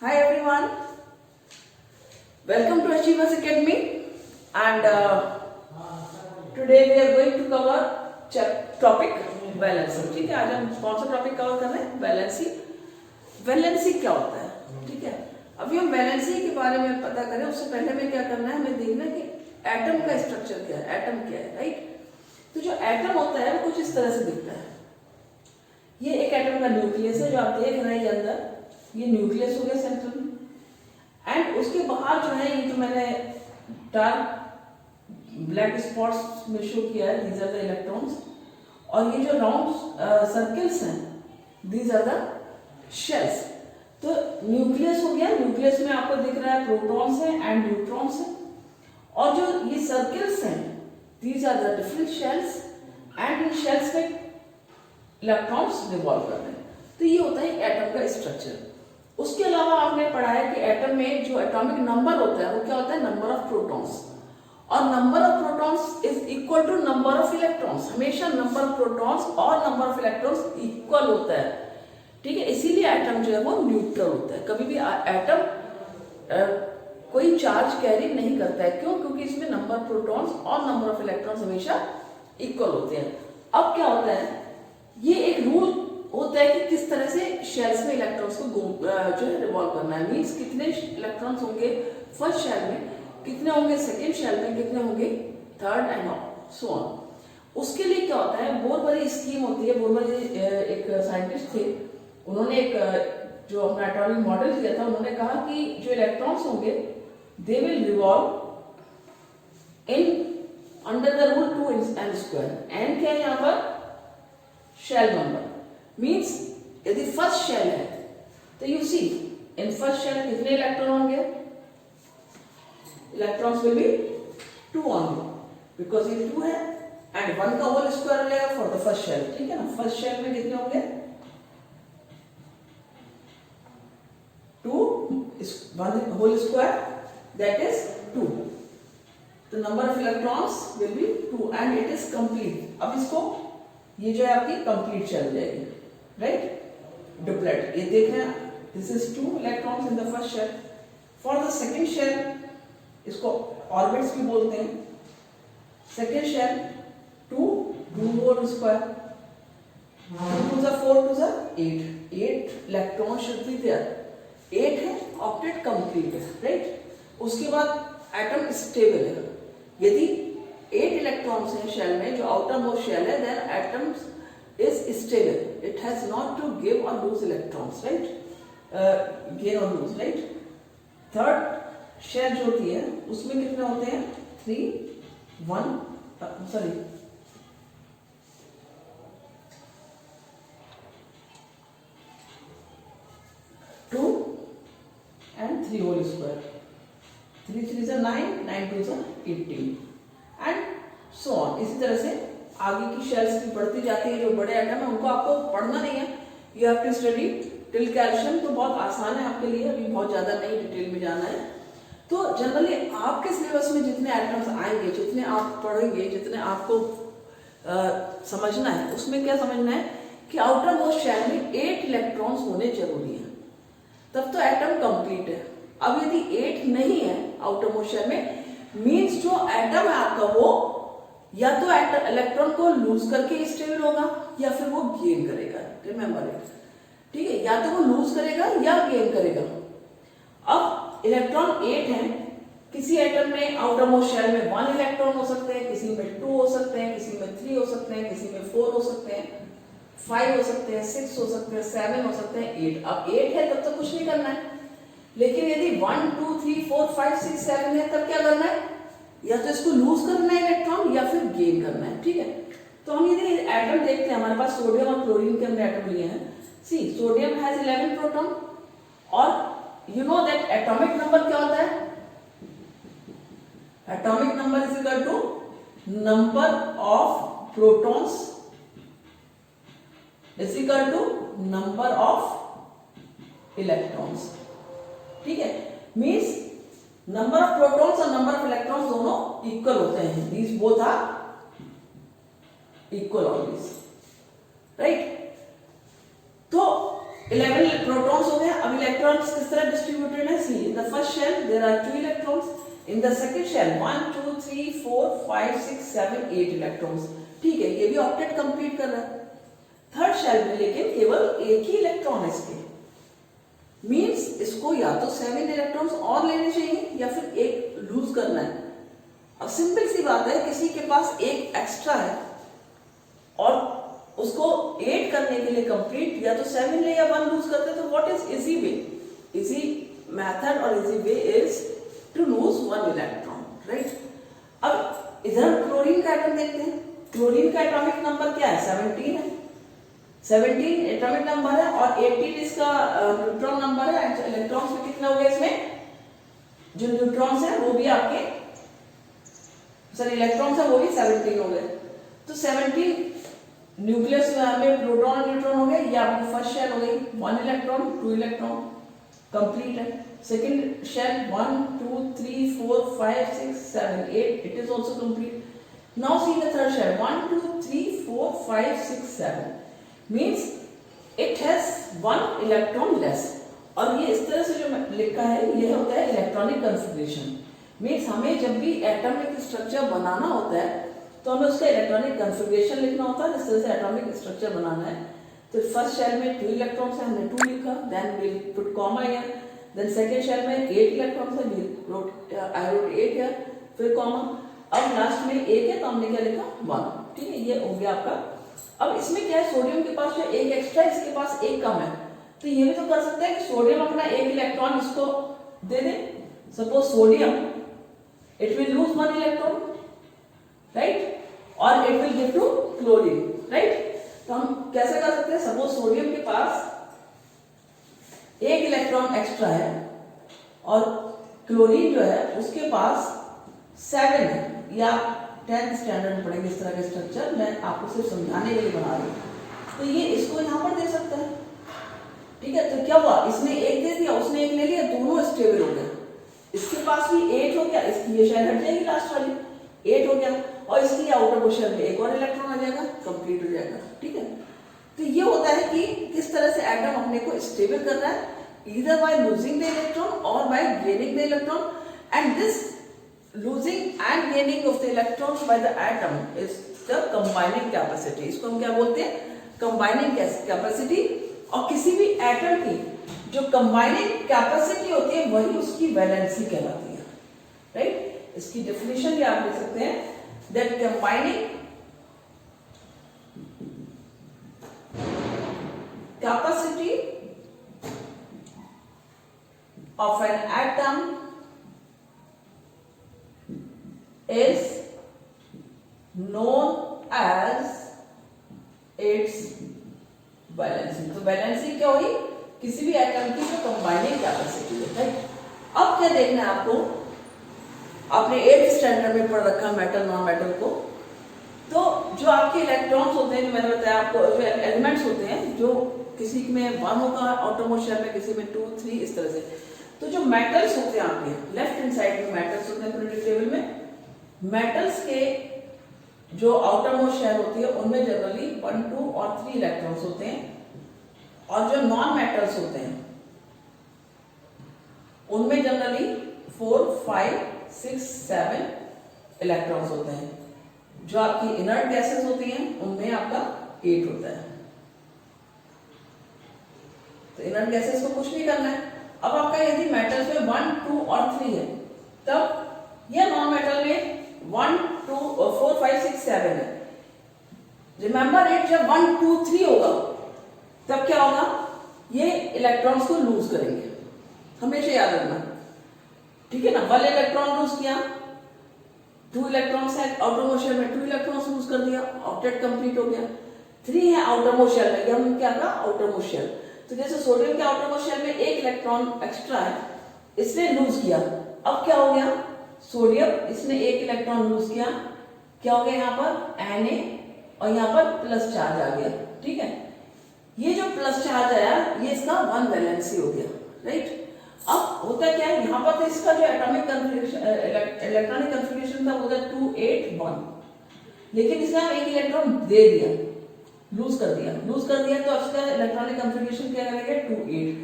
Hi everyone, welcome to Achievers Academy and today we are going to cover topic valency. ठीक है, आज हम कौन सा टॉपिक कवर कर रहे हैं? बैलेंसी। बैलेंसी क्या होता है? ठीक है, अभी हम बैलेंसी के बारे में पता करें उससे पहले हमें क्या करना है, हमें देखना है कि एटम का स्ट्रक्चर क्या है, एटम क्या है, राइट। तो जो एटम होता है वो कुछ इस तरह से दिखता है। ये एक एटम का न्यूक्लियस है जो आप देख रहे हैं, ये अंदर ये न्यूक्लियस हो गया सेंटर में, एंड उसके बाहर जो है ये जो मैंने डार्क ब्लैक स्पॉट्स में शो किया है, दीज आर द इलेक्ट्रॉन्स, और ये जो राउंड सर्कल्स हैं दीज आर द शेल्स। तो न्यूक्लियस हो गया, न्यूक्लियस में आपको दिख रहा है प्रोटॉन्स हैं एंड न्यूट्रॉन्स हैं, और जो ये सर्कल्स हैं these are the different shells, and in shells में इलेक्ट्रॉन्स रिवॉल्व कर रहे हैं। तो ये होता है एटम का स्ट्रक्चर। उसके अलावा आपने पढ़ा है कि एटम में जो एटॉमिक नंबर होता है वो क्या होता है, नंबर ऑफ प्रोटॉन्स, और number of protons is equal to number of electrons. हमेशा नंबर ऑफ प्रोटॉन्स और नंबर ऑफ इलेक्ट्रॉन्स इक्वल होता है, ठीक है। इसीलिए एटम जो है वो न्यूट्रल होता है। कभी भी एटम कोई चार्ज कैरी नहीं करता है। क्यों? क्योंकि इसमें नंबर ऑफ प्रोटॉन्स और नंबर ऑफ इलेक्ट्रॉन्स हमेशा इक्वल होते हैं। अब क्या होता है, ये एक रूल होता है कि किस तरह से शेल्स में इलेक्ट्रॉन्स को जो है रिवॉल्व करना है। मींस कितने इलेक्ट्रॉन्स होंगे फर्स्ट शेल में, कितने होंगे सेकेंड शेल में, कितने होंगे थर्ड, एंड सो ऑन। उसके लिए क्या होता है, बहुत बड़ी स्कीम होती है। बहुत बड़ी एक साइंटिस्ट थे, उन्होंने एक जो अपना एटॉमिक मॉडल किया था, उन्होंने कहा कि जो इलेक्ट्रॉन्स होंगे they will revolve in under the rule 2n²। n क्या है यहाँ पर, शेल नंबर। मीन्स यदि फर्स्ट शेल है तो you see in first shell कितने इलेक्ट्रॉन होंगे, electrons will be 2 only, because ये 2 है, एंड 1 का होल स्क्वायर मिलेगा फॉर द फर्स्ट शेल, ठीक है ना। फर्स्ट शेल में कितने होंगे 2, 1 whole square that is 2। The number of electrons will be 2 and it is complete. अब इसको ये जो है आपकी कंप्लीट शेल जाएगी, राइट, डुप्लेट। ये देख रहे हैं, this is 2 electrons in the first shell. For the second shell, इसको ऑर्बिट्स भी बोलते हैं। Second shell 2 whole square, 2 to the 4 to the 8 electron should be there. 8 है, ऑक्टेट कंप्लीट है, राइट। उसके बाद एटम स्टेबल है। यदि 8 इलेक्ट्रॉन्स हैं शेल में, जो आउटर मोस्ट शेल है, then atom is stable, it has not to give or lose electrons, right, gain or lose, right. Third shell जो होती है उसमें कितने होते हैं, 3, 1 sorry 2 and 3 whole square, 3 3 is 9, 9 2 is 18 and so on. इसी तरह से आगे की शेल्स भी बढ़ती जाती है। जो बड़े एटम है उनको आपको पढ़ना नहीं है, you have to study till calcium. तो बहुत आसान है आपके लिए, अभी बहुत ज्यादा नहीं डिटेल में जाना है। तो जनरली आपके सिलेबस में जितने एटम्स आएंगे, जितने आप पढ़ेंगे, जितने आपको समझना है, उसमें क्या समझना है कि आउटर मोस्ट शेल में 8 इलेक्ट्रॉन्स होने जरूरी है, तब तो एटम कंप्लीट है। अब यदि 8 नहीं है आउटर मोस्ट शेल में, मीन्स जो एटम है आपका वो या तो इलेक्ट्रॉन को लूज करके स्टेबल होगा या फिर वो गेन करेगा, रिमेंबर इट, ठीक है। या तो वो लूज करेगा या गेन करेगा। अब इलेक्ट्रॉन 8 हैं, किसी एटम में आउटर मोस्ट शेल में 1 इलेक्ट्रॉन हो सकते हैं, किसी में 2 हो सकते हैं, किसी में 3 हो सकते हैं, किसी में 4 हो सकते हैं, 5 हो सकते हैं, 6 हो सकते हैं, 7 हो सकते हैं, 8। अब 8 है तब तो कुछ नहीं करना है, लेकिन यदि 1 2 3 4 5 6 7 है तब क्या करना है, या तो इसको लूज करना है इलेक्ट्रॉन या फिर गेन करना है, ठीक है। तो हम यदि एटम देखते हैं, हमारे पास सोडियम और क्लोरीन के हमने एटम लिए हैं। सी सोडियम हैज 11 प्रोटॉन, और you know that atomic number क्या होता है, atomic number is equal to number of protons is equal to number of electrons, ठीक है। मीन्स नंबर ऑफ प्रोटॉन्स और नंबर ऑफ इलेक्ट्रॉन्स दोनों इक्वल होते हैं, these both are equal always, right. तो 11 प्रोटॉन्स हो गया। अब इलेक्ट्रॉन्स किस तरह डिस्ट्रीब्यूटेड है, see in the first shell there are 2 electrons, in the second shell 1 2 3 4 5 6 7 8 electrons. ठीक है, ये भी ऑक्टेट कंप्लीट कर रहा है। थर्ड शेल में लेकिन केवल एक ही इलेक्ट्रॉन है इसके, मींस इसको या तो 7 इलेक्ट्रॉन्स और लेने चाहिए या फिर एक लूज करना है। अब सिंपल सी बात है, किसी के पास एक एक्स्ट्रा है और उसको 8 करने के लिए कंप्लीट या तो 7 ले या 1 लूज करते, तो what is easy way, easy method और easy way is to lose 1 electron, right. अब इधर क्लोरीन का एटम देखते हैं। क्लोरीन का एटॉमिक नंबर क्या है, 17 है। 17 एटॉमिक नंबर है और 18 इसका न्यूट्रॉन नंबर है। इलेक्ट्रॉन्स में कितने हो गए इसमें, जो न्यूट्रॉन्स है वो भी आपके सॉरी इलेक्ट्रॉन्स है वो भी 17 हो गए। तो 17 न्यूक्लियस में प्रोटॉन और न्यूट्रॉन हो गए, ये आपकी फर्स्ट शेल हो गई, 1 इलेक्ट्रॉन 2 इलेक्ट्रॉन कंप्लीट है। Second shell 1 2 3 4 5 6 7 8 it is also complete. Now see the third shell 1 2 3 4 5 6 7 means it has 1 electron less. और ये इस तरह से जो लिखा है ये होता है इलेक्ट्रॉनिक कन्फिगरेशन। मींस हमें जब भी एटॉमिक स्ट्रक्चर बनाना होता है तो हमें उसका इलेक्ट्रॉनिक कन्फिगरेशन लिखना होता है, जिस तरह से एटॉमिक स्ट्रक्चर बनाना है। तो फर्स्ट शेल में 2 इलेक्ट्रॉन्स है, हमने 2 लिखा, then we put comma here, then second shell में 8 इलेक्ट्रॉन्स है, आई रोट 8 हियर, फिर कॉमा। अब लास्ट में 1 है तो हमने क्या लिखा 1। ठीक है, ये हो गया आपका। अब इसमें क्या है, सोडियम के पास जो एक एक्स्ट्रा है, इसके पास एक कम है, तो ये भी तो कर सकते हैं कि सोडियम अपना एक इलेक्ट्रॉन इसको दे दे। Suppose sodium it will lose 1 electron, right, और it will give to chlorine, right. तो हम कैसे कर सकते हैं, सपोज सोडियम के पास एक इलेक्ट्रॉन एक्स्ट्रा है और क्लोरीन जो है उसके पास 7 है, या 10th स्टैंडर्ड में पढ़ेंगे इस तरह का स्ट्रक्चर, मैं आपको सिर्फ समझाने के लिए बना रही हूँ। तो ये इसको यहाँ पर दे सकता है, ठीक है। तो क्या हुआ, इसने एक दे दिया, उसने एक ले लिया, दोनों स्टेबल हो गए। इसके पास भी 8 हो गया, इसकी ये शेल हट जाएगी लास्ट वाली, 8 हो गया, और इसकी आउटर पोर्शन में एक और इलेक्ट्रॉन आ जाएगा, कंप्लीट हो जाएगा। ठीक है, तो ये होता है कि किस तरह से एटम अपने को स्टेबल कर रहा है, either by losing the electron or by gaining the electron, and this losing and gaining of the electrons by the atom is the combining capacity। इसको हम क्या बोलते हैं, combining capacity। और किसी भी एटम की जो कंबाइनिंग कैपेसिटी होती है वही उसकी वैलेंसी कहलाती है, राइट। इसकी डेफिनेशन भी आप देख सकते हैं, that combining capacity of an atom is known as its valency. तो वैलेंसी क्या हुई, किसी भी एटम की जो कंबाइनिंग कैपेसिटी है। अब क्या देखना है आपको, आपने 8th स्टैंडर्ड में पढ़ रखा मेटल नॉन मेटल को। तो जो आपके इलेक्ट्रॉन्स होते हैं, जो मैंने बताया आपको, जो एलिमेंट्स होते हैं, जो किसी में 1 होगा आउटरमोस्ट शेल में, किसी में 2 3 इस तरह से। तो जो मेटल्स होते हैं आपके लेफ्ट हैंड साइड में मेटल्स होते हैं पीरियोडिक टेबल में, मेटल्स के जो आउटर मोस्ट शेल होती है उनमें जनरली 1 2 और 3 इलेक्ट्रॉन्स होते हैं, और जो नॉन मेटल्स होते हैं उनमें जनरली 4 5 6 7 इलेक्ट्रॉन्स होते हैं। जो आपकी इनर्ट गैसेस होती हैं उनमें आपका 8 होता है। तो इनर्ट गैसेस को कुछ नहीं करना है। अब आपका यदि मेटल्स में 1 2 और 3 है, तब यह नॉन मेटल में 1 2 4 5 6 7 है। रिमेंबर इट, जब 1 2 3 होगा तब क्या होगा, ये इलेक्ट्रॉन्स को लूज करेंगे, हमेशा याद रखना, ठीक है ना। 1 इलेक्ट्रॉन लूज किया, 2 इलेक्ट्रॉन्स है आउटर मोस्ट शेल में, 2 इलेक्ट्रॉन्स लूज कर दिया, ऑक्टेट कंप्लीट हो गया। 3 है आउटर मोस्ट शेल में, हम क्या कहा आउटर मोस्ट शेल। तो जैसे सोडियम के आउटर मोस्ट शेल में 1 इलेक्ट्रॉन एक्स्ट्रा है, इसने लूज किया। अब क्या हो गया, सोडियम इसने 1 इलेक्ट्रॉन लूज किया, क्या हो गया यहाँ पर Na, और यहाँ पर प्लस चार्ज आ गया। ठीक है, ये जो प्लस चार्ज आया ये इसका 1 वैलेंसी हो गया, राइट। अब होता क्या है, यहाँ पर तो इसका जो एटॉमिक कन्फिगरेशन इलेक्ट्रॉनिक कन्फिगरेशन था वो था 2 8 1, लेकिन इसने हम 1 इलेक्ट्रॉन दे दिया, लूज कर दिया तो उसका इलेक्ट्रॉनिक कंफिगरेशन क्या रहेगा 2 8,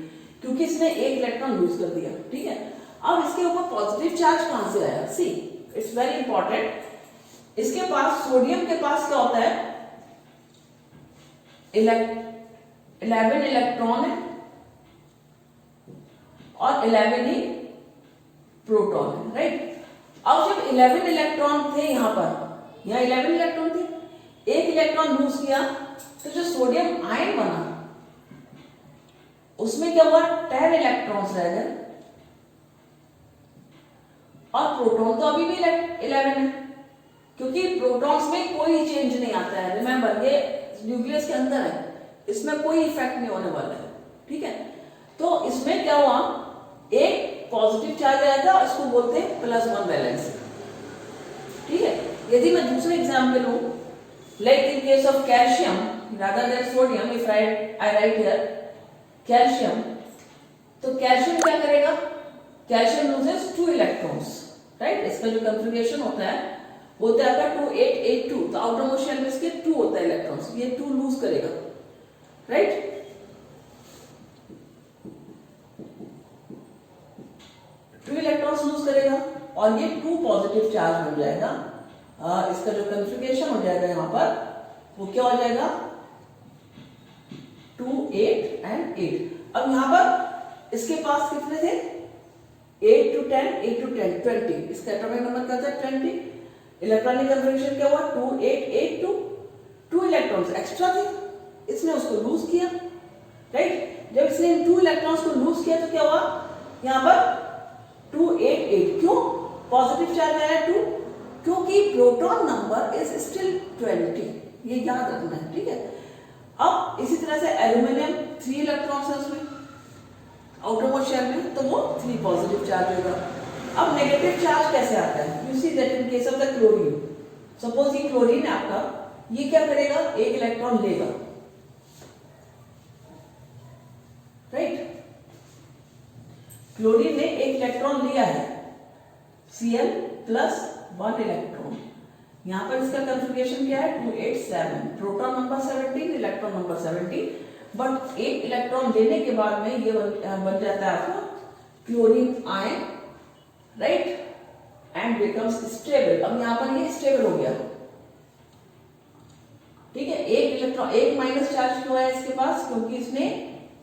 क्योंकि इसने एक इलेक्ट्रॉन लूज कर दिया, ठीक है। अब इसके ऊपर पॉजिटिव चार्ज कहां से आया, सी इट्स वेरी इंपॉर्टेंट। इसके पास सोडियम के पास क्या होता है 11 इलेक्ट्रॉन है और 11 ही प्रोटॉन है, राइट। अब जब 11 इलेक्ट्रॉन थे यहां 11 इलेक्ट्रॉन थे, एक इलेक्ट्रॉन लूज किया तो जो सोडियम आयन बना उसमें क्या हुआ 10 इलेक्ट्रॉन्स रह गए और प्रोटॉन तो अभी भी 11 है, क्योंकि प्रोटॉन्स में कोई चेंज नहीं आता है। रिमेंबर ये न्यूक्लियस के अंदर है, इसमें कोई इफेक्ट नहीं होने वाला है, ठीक है। तो इसमें क्या हुआ एक पॉजिटिव चार्ज आया था, इसको बोलते हैं +1 वैलेंसी, ठीक है। यदि मैं दूसरे एग्जाम्पल लूं like in case of calcium rather than sodium, if I write here calcium, तो कैल्शियम क्या करेगा, कैल्शियम लूजेस 2 इलेक्ट्रॉन्स, राइट। इसका जो कंफिगरेशन होता है आपका 2 8 8 2, तो आउटरमोस्ट शेल में इसके 2 होता है इलेक्ट्रॉन्स, ये 2 लूज करेगा, राइट। इलेक्ट्रॉन्स लूज करेगा और ये 2 पॉजिटिव चार्ज हो जाएगा। इसका जो कंफिगरेशन हो जाएगा यहाँ पर वो क्या हो जाएगा 2 8 and 8। अब यहाँ पर इसके पास कितने थे 8 to 10 20, इसका एटॉमिक नंबर क्या था 20। इलेक्ट्रॉनिक कंफिगरेशन क्या हुआ 2 8 8 2, 2 इलेक्ट्रॉन्स एक्स्ट्रा थे, इसने उसको लूज किया, राइट। जब इसने 2 इलेक्ट्रॉन्स को लूज किया तो क्या हुआ यहाँ पर 2 8 8, क्यों पॉजिटिव चार्ज आया 2, क्योंकि प्रोटॉन नंबर इज स्टिल 20, ये याद रखना है, ठीक है। अब इसी तरह से एल्यूमिनियम 3 इलेक्ट्रॉन्स है उसमें आउटरमोस्ट शेल में, तो वो 3 पॉजिटिव चार्ज होगा। अब नेगेटिव चार्ज कैसे आता है, you see that in case of the chlorine, suppose ये क्लोरीन है आपका, ये क्या करेगा एक इलेक्ट्रॉन लेगा, राइट। क्लोरीन ने एक इलेक्ट्रॉन लिया है Cl + 1 इलेक्ट्रॉन, यहां पर इसका कंफिगरेशन क्या है 2 8 7, proton number 17 electron number 17, but एक इलेक्ट्रॉन लेने के बाद में ये बन जाता है आपका chlorine ion, right, and becomes stable. अब यहां पर ये स्टेबल हो गया, ठीक है। एक इलेक्ट्रॉन एक माइनस चार्ज क्यों है इसके पास, क्योंकि इसने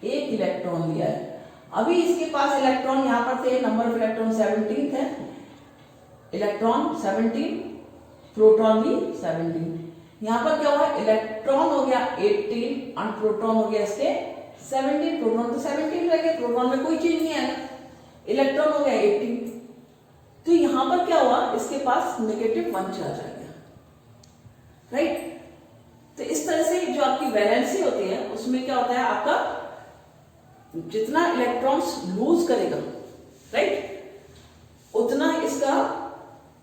एक इलेक्ट्रॉन लिया है। अभी इसके पास इलेक्ट्रॉन यहां पर थे, नंबर ऑफ इलेक्ट्रॉन 17 है, इलेक्ट्रॉन 17 प्रोटॉन भी 17, यहां पर क्या हुआ इलेक्ट्रॉन हो गया 18 और प्रोटॉन हो गया इसके 17, प्रोटॉन तो 17 रह गए, प्रोटॉन में कोई चेंज नहीं आया, इलेक्ट्रॉन हो गया 18, तो यहां पर क्या हुआ इसके पास -1 चार्ज आ गया, राइट। तो इस तरह से जो आपकी वैलेंसी होती है उसमें क्या होता है आपका जितना इलेक्ट्रॉन्स लूज करेगा, राइट, उतना इसका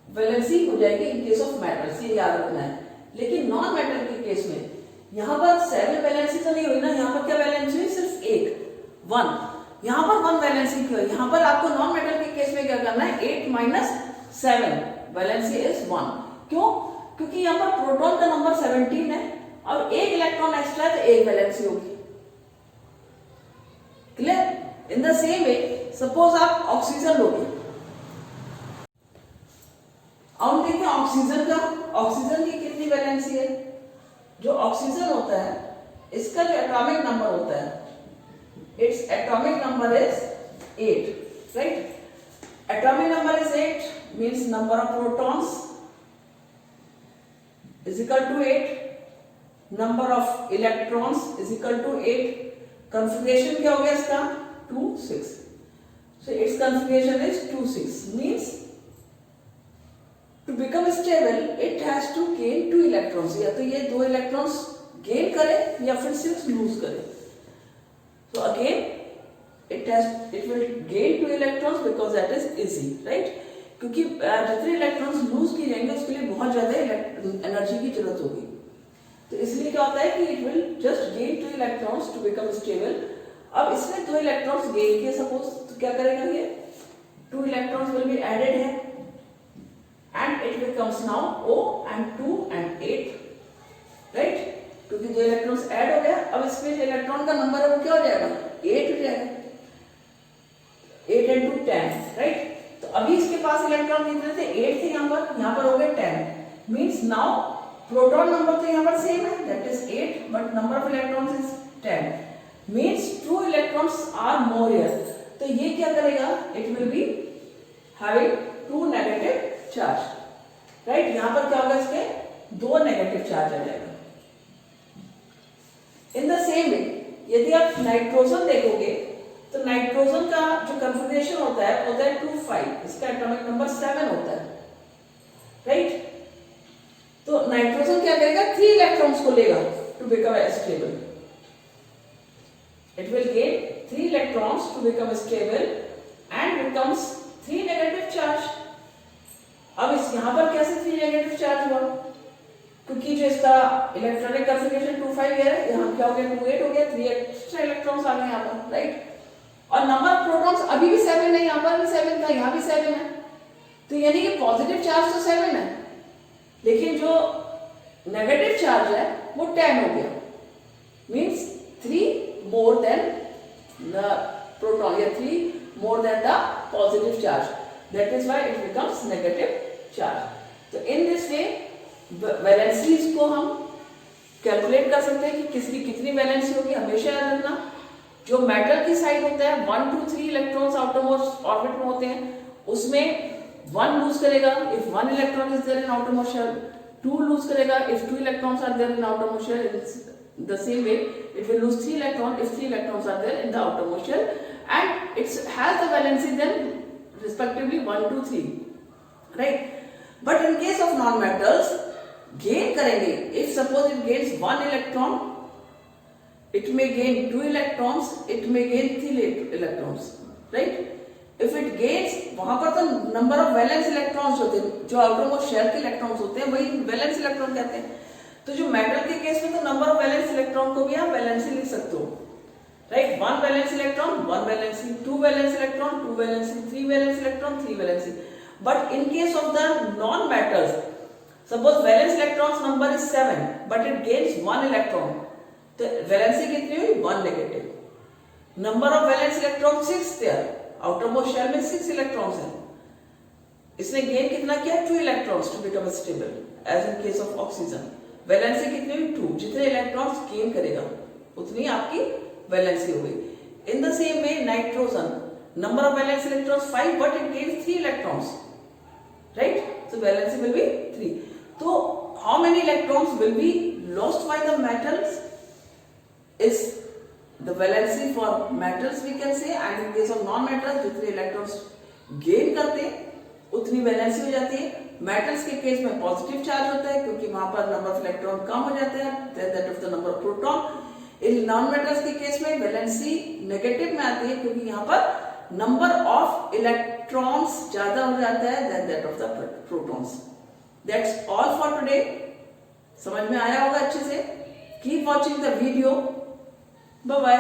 वैलेंसी हो जाएगी इन केस ऑफ मेटल, ये याद रखना है। लेकिन नॉन मेटल के केस में यहां पर 7 वैलेंसी तो नहीं हुई ना, यहां पर क्या वैलेंसी हुई सिर्फ 1 यहां पर 1 वैलेंसी क्यों है, यहां पर आपको नॉन मेटल के केस में क्या करना है 8 - 7 वैलेंसी इज 1, क्यों, क्योंकि यहां पर प्रोटॉन का नंबर 17 है, अब एक इलेक्ट्रॉन एक्स्ट्रा है तो एक वैलेंसी होगी, clear. In the same way suppose आप ऑक्सीजन लोगे, अब देखते हैं ऑक्सीजन का, ऑक्सीजन की कितनी वैलेंसी है। जो ऑक्सीजन होता है इसका जो एटॉमिक नंबर होता है it's atomic number is 8, right. Atomic number is 8 means number of protons is equal to 8, number of electrons is equal to 8, configuration क्या हो गया इसका 2 6, so its configuration is 2 6 means to become stable it has to gain 2 electrons, या तो ये 2 electrons gain करे या फिर सिर्फ लूज करे, so again it will gain 2 electrons because that is easy, right, क्योंकि जितने इलेक्ट्रॉन्स लूज किए जाएंगे उसके लिए बहुत ज्यादा एनर्जी की जरूरत होगी, तो इसलिए क्या होता है कि it will just gain 2 electrons to become stable. अब इसने 2 इलेक्ट्रॉन्स गेन किए सपोज, तो क्या करेगा ये 2 इलेक्ट्रॉन्स विल बी एडेड है and it becomes now O and 2 and 8, right? क्योंकि 2 इलेक्ट्रॉन्स ऐड हो गया। अब इसमें जो इलेक्ट्रॉन का नंबर है वो क्या हो जाएगा, 8 हो जाएगा, 8 into 10, राइट। तो अभी इसके पास इलेक्ट्रॉन कितने थे, 8 थे, यहाँ पर हो गए 10। मीन्स नाउ प्रोटॉन नंबर तो यहाँ पर सेम है, that is 8, but number of electrons is 10। Means 2 electrons are more here. तो ये क्या करेगा, it will be having 2 negative charge, right. यहाँ पर क्या होगा, इसके 2 नेगेटिव चार्ज आ जाएगा। इन द सेम वे यदि आप नाइट्रोजन देखोगे तो नाइट्रोजन का जो कन्फिगरेशन होता है 2,5, इसका एटॉमिक नंबर 7 होता है, राइट। तो नाइट्रोजन क्या करेगा, 3 इलेक्ट्रॉन्स को लेगा to become stable. It will gain 3 electrons to become stable and becomes 3 negative charge. अब इस यहां पर कैसे 3 नेगेटिव चार्ज हुआ, क्योंकि जो इसका इलेक्ट्रॉनिक कन्फिगरेशन 2,5 है, यहाँ क्या हो गया, 2,8 हो गया, 3 एक्स्ट्रा इलेक्ट्रॉन्स आ गए यहाँ पर, राइट। और नंबर ऑफ प्रोटॉन्स अभी भी 7 है, यहाँ पर भी 7 था, यहाँ भी 7 है। तो यानी कि पॉजिटिव चार्ज तो 7 है, लेकिन जो नेगेटिव चार्ज है वो 10 हो गया। Means 3 more than the proton या 3 more than the positive charge, that is why it becomes negative charge. तो इन दिस वे वैलेंसीज को हम कैलकुलेट कर सकते हैं कि किसकी कितनी वैलेंसी होगी। हमेशा याद रखना, जो मेटल की साइड होता है 1 to 3 इलेक्ट्रॉन्स आउटरमोस्ट ऑर्बिट में होते हैं, उसमें 1 लूज करेगा if 1 electron is there in outermost shell, 2 lose करेगा if 2 electrons are there in outermost shell. In the same way it will lose 3 electron if 3 electrons are there in the outermost shell, and it's has the valency then respectively 1 to 3, right? But in case of non-metals, gain करेंगे, if suppose it gains 1 electron, it may gain 2 electrons, it may gain 3 electrons, right? If it gains, वहां पर तो number of valence electrons होते हैं, जो outermost shell के electrons होते हैं वही valence electron कहते हैं। तो जो metal के केस में तो number of valence electron को भी आप वैलेंसी लिख सकते हो, right? 1 valence electron, 1 valency, 2 valence electron, 2 valency, 3 valence electron, 3 valency. But in case of the non-metals, suppose valence electrons number is 7, but it gains 1 electron, तो valency कितनी हुई, 1 negative. Number of valence electrons 6 there, outermost shell में 6 electrons हैं, इसने gain कितना किया, 2 electrons to become stable, as in case of oxygen. Valency कितनी हुई, 2, जितने electrons gain करेगा उतनी आपकी वैलेंसी हो गई। In the same way nitrogen, number of valence electrons 5, but it gains 3 electrons, right. So valency will be 3। तो how many electrons will be lost by the metals is the valency for metals we can say, and in case of non metals जितने electrons gain करते हैं उतनी valency हो जाती है। Metals के case में पॉजिटिव चार्ज होता है क्योंकि वहां पर नंबर ऑफ इलेक्ट्रॉन कम हो जाते हैं then that of the number of proton. In non metals के केस में वैलेंसी नेगेटिव में आती है क्योंकि यहाँ पर नंबर ऑफ इलेक्ट्रॉन्स ज्यादा हो जाता है then that of the protons. That's all for today. समझ में आया होगा अच्छे से। Keep watching the video. Bye bye.